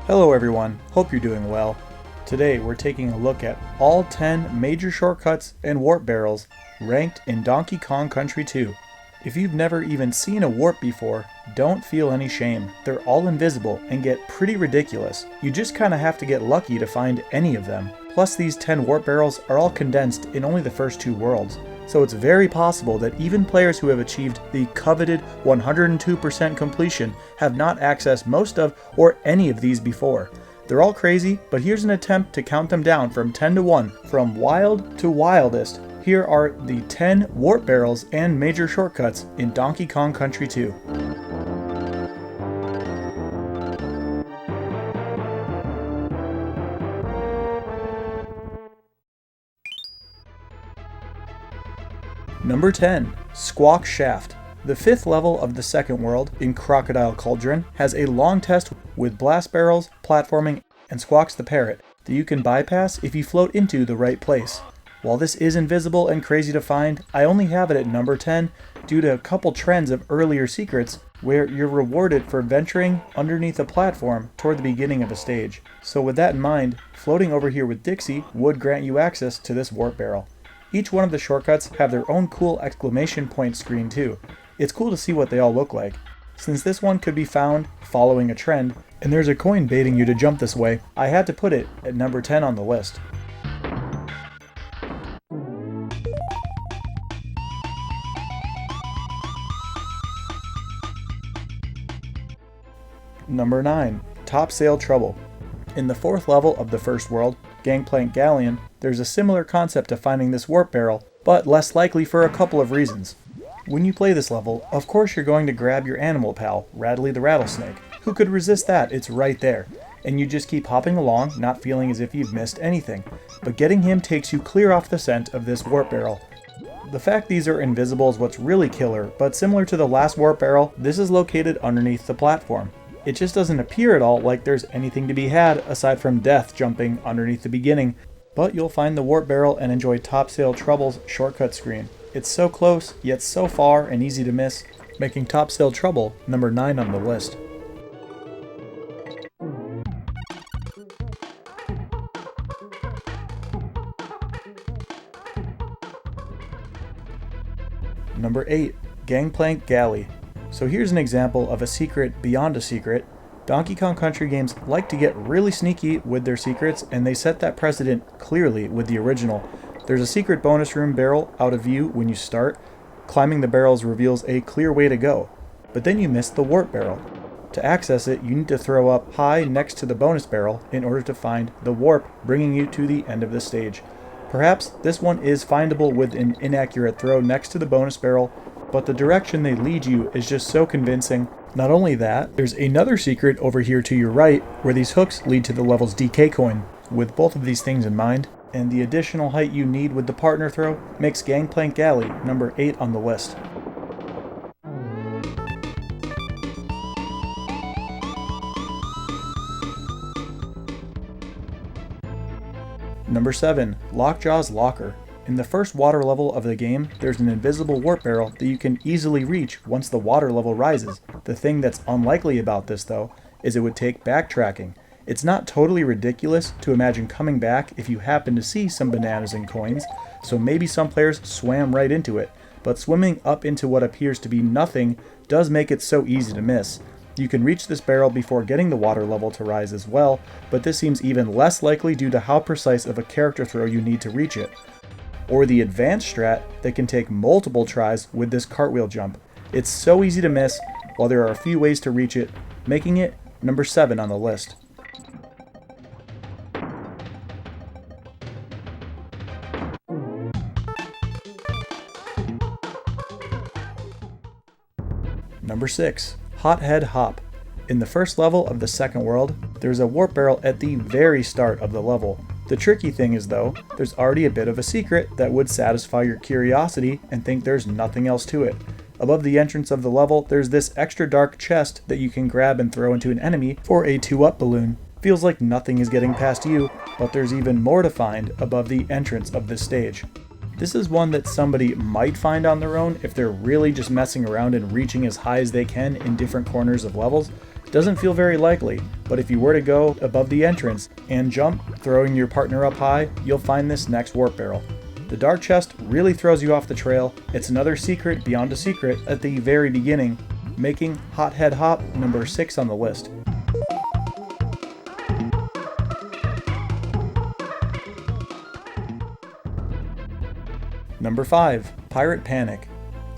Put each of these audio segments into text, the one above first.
Hello everyone, hope you're doing well. Today we're taking a look at all 10 major shortcuts and warp barrels ranked in Donkey Kong Country 2. If you've never even seen a warp before, don't feel any shame. They're all invisible and get pretty ridiculous. You just kinda have to get lucky to find any of them. Plus these 10 warp barrels are all condensed in only the first 2 worlds. So it's very possible that even players who have achieved the coveted 102% completion have not accessed most of or any of these before. They're all crazy, but here's an attempt to count them down from 10 to 1, from wild to wildest. Here are the 10 warp barrels and major shortcuts in Donkey Kong Country 2. Number 10. Squawk Shaft. The 5th level of the second world, in Crocodile Cauldron, has a long test with blast barrels, platforming, and Squawks the Parrot that you can bypass if you float into the right place. While this is invisible and crazy to find, I only have it at number 10 due to a couple trends of earlier secrets where you're rewarded for venturing underneath a platform toward the beginning of a stage. So with that in mind, floating over here with Dixie would grant you access to this warp barrel. Each one of the shortcuts have their own cool exclamation point screen too. It's cool to see what they all look like. Since this one could be found following a trend, and there's a coin baiting you to jump this way, I had to put it at number 10 on the list. Number 9. Topsail Trouble. In the 4th level of the first world, Gangplank Galley, there's a similar concept to finding this warp barrel, but less likely for a couple of reasons. When you play this level, of course you're going to grab your animal pal, Rattly the Rattlesnake. Who could resist that? It's right there. And you just keep hopping along, not feeling as if you've missed anything. But getting him takes you clear off the scent of this warp barrel. The fact these are invisible is what's really killer, but similar to the last warp barrel, this is located underneath the platform. It just doesn't appear at all like there's anything to be had aside from death jumping underneath the beginning, but you'll find the warp barrel and enjoy Topsail Trouble's shortcut screen. It's so close, yet so far and easy to miss, making Topsail Trouble number 9 on the list. Number 8. Gangplank Galley. So here's an example of a secret beyond a secret. Donkey Kong Country games like to get really sneaky with their secrets, and they set that precedent clearly with the original. There's a secret bonus room barrel out of view when you start. Climbing the barrels reveals a clear way to go, but then you miss the warp barrel. To access it, you need to throw up high next to the bonus barrel in order to find the warp, bringing you to the end of the stage. Perhaps this one is findable with an inaccurate throw next to the bonus barrel, but the direction they lead you is just so convincing. Not only that, there's another secret over here to your right where these hooks lead to the level's DK coin. With both of these things in mind, and the additional height you need with the partner throw, makes Gangplank Galley number 8 on the list. Number 7. Lockjaw's Locker. In the first water level of the game, there's an invisible warp barrel that you can easily reach once the water level rises. The thing that's unlikely about this though, is it would take backtracking. It's not totally ridiculous to imagine coming back if you happen to see some bananas and coins, so maybe some players swam right into it, but swimming up into what appears to be nothing does make it so easy to miss. You can reach this barrel before getting the water level to rise as well, but this seems even less likely due to how precise of a character throw you need to reach it. Or the advanced strat that can take multiple tries with this cartwheel jump. It's so easy to miss, while there are a few ways to reach it, making it number 7 on the list. Number 6. Hothead Hop. In the first level of the second world, there's a warp barrel at the very start of the level. The tricky thing is though, there's already a bit of a secret that would satisfy your curiosity and think there's nothing else to it. Above the entrance of the level, there's this extra dark chest that you can grab and throw into an enemy for a 2-up balloon. Feels like nothing is getting past you, but there's even more to find above the entrance of this stage. This is one that somebody might find on their own if they're really just messing around and reaching as high as they can in different corners of levels. Doesn't feel very likely, but if you were to go above the entrance and jump, throwing your partner up high, you'll find this next warp barrel. The dark chest really throws you off the trail. It's another secret beyond a secret at the very beginning, making Hothead Hop number 6 on the list. Number 5, Pirate Panic.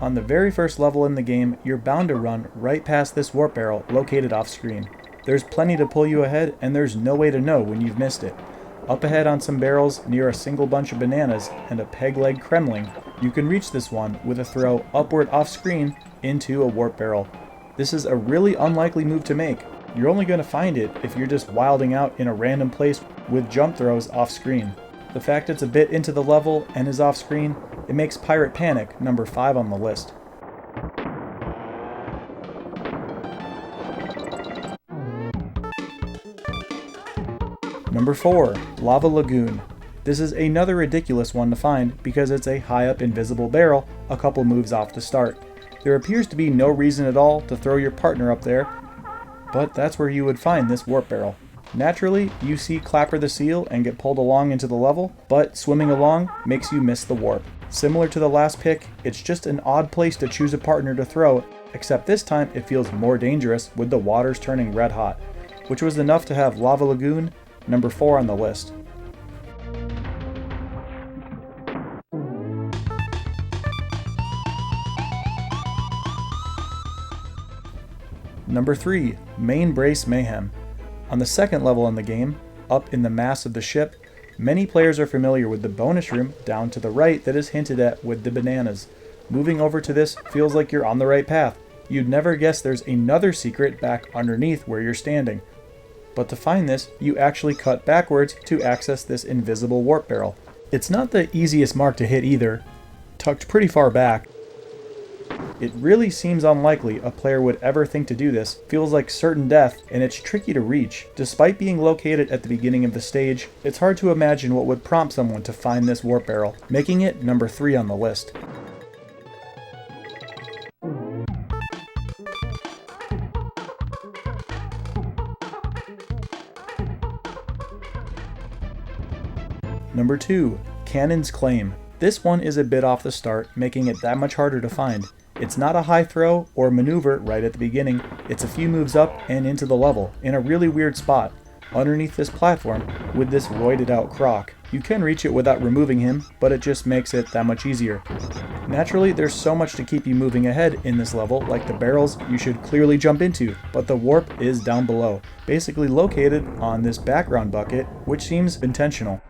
On the very first level in the game, you're bound to run right past this warp barrel located off screen. There's plenty to pull you ahead, and there's no way to know when you've missed it. Up ahead on some barrels, near a single bunch of bananas and a peg-leg kremling, you can reach this one with a throw upward off screen into a warp barrel. This is a really unlikely move to make. You're only going to find it if you're just wilding out in a random place with jump throws off screen. The fact it's a bit into the level and is off screen, it makes Pirate Panic number 5 on the list. Number 4, Lava Lagoon. This is another ridiculous one to find because it's a high up invisible barrel a couple moves off the start. There appears to be no reason at all to throw your partner up there, but that's where you would find this warp barrel. Naturally, you see Clapper the Seal and get pulled along into the level, but swimming along makes you miss the warp. Similar to the last pick, it's just an odd place to choose a partner to throw, except this time it feels more dangerous with the waters turning red hot, which was enough to have Lava Lagoon number 4 on the list. Number 3, Main Brace Mayhem. On the second level in the game, up in the mass of the ship, many players are familiar with the bonus room down to the right that is hinted at with the bananas. Moving over to this feels like you're on the right path. You'd never guess there's another secret back underneath where you're standing. But to find this, you actually cut backwards to access this invisible warp barrel. It's not the easiest mark to hit either, tucked pretty far back. It really seems unlikely a player would ever think to do this, feels like certain death, and it's tricky to reach. Despite being located at the beginning of the stage, it's hard to imagine what would prompt someone to find this warp barrel, making it number 3 on the list. Number 2, Canons Claim. This one is a bit off the start, making it that much harder to find. It's not a high throw or maneuver right at the beginning, it's a few moves up and into the level, in a really weird spot, underneath this platform with this roided out croc. You can reach it without removing him, but it just makes it that much easier. Naturally, there's so much to keep you moving ahead in this level, like the barrels you should clearly jump into, but the warp is down below, basically located on this background bucket, which seems intentional.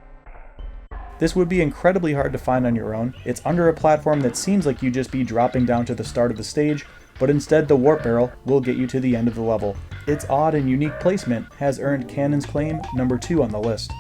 This would be incredibly hard to find on your own. It's under a platform that seems like you'd just be dropping down to the start of the stage, but instead the warp barrel will get you to the end of the level. Its odd and unique placement has earned Canons Claim number 2 on the list.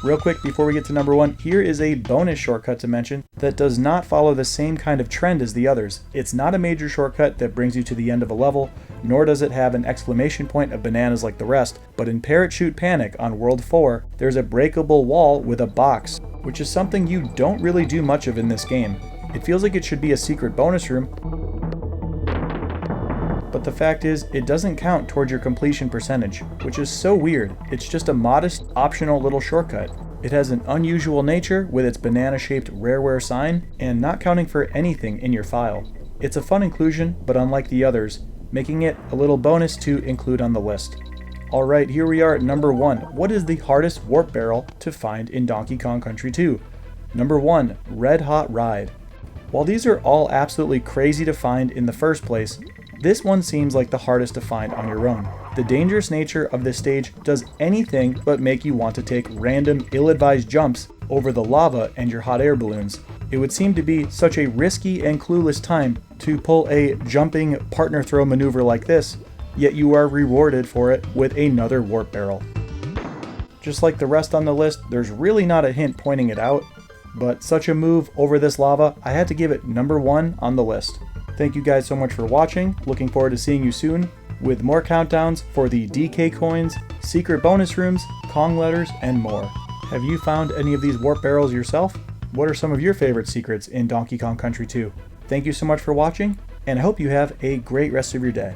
Real quick before we get to number 1, here is a bonus shortcut to mention that does not follow the same kind of trend as the others. It's not a major shortcut that brings you to the end of a level, nor does it have an exclamation point of bananas like the rest, but in Parrot Chute Panic on World 4, there's a breakable wall with a box, which is something you don't really do much of in this game. It feels like it should be a secret bonus room, but the fact is, it doesn't count towards your completion percentage, which is so weird. It's just a modest, optional little shortcut. It has an unusual nature with its banana-shaped rareware sign, and not counting for anything in your file. It's a fun inclusion, but unlike the others, making it a little bonus to include on the list. Alright, here we are at number 1. What is the hardest warp barrel to find in Donkey Kong Country 2? Number 1, Red Hot Ride. While these are all absolutely crazy to find in the first place, this one seems like the hardest to find on your own. The dangerous nature of this stage does anything but make you want to take random, ill-advised jumps over the lava and your hot air balloons. It would seem to be such a risky and clueless time to pull a jumping partner throw maneuver like this, yet you are rewarded for it with another warp barrel. Just like the rest on the list, there's really not a hint pointing it out, but such a move over this lava, I had to give it number 1 on the list. Thank you guys so much for watching. Looking forward to seeing you soon with more countdowns for the DK coins, secret bonus rooms, Kong letters, and more. Have you found any of these warp barrels yourself? What are some of your favorite secrets in Donkey Kong Country 2? Thank you so much for watching, and I hope you have a great rest of your day.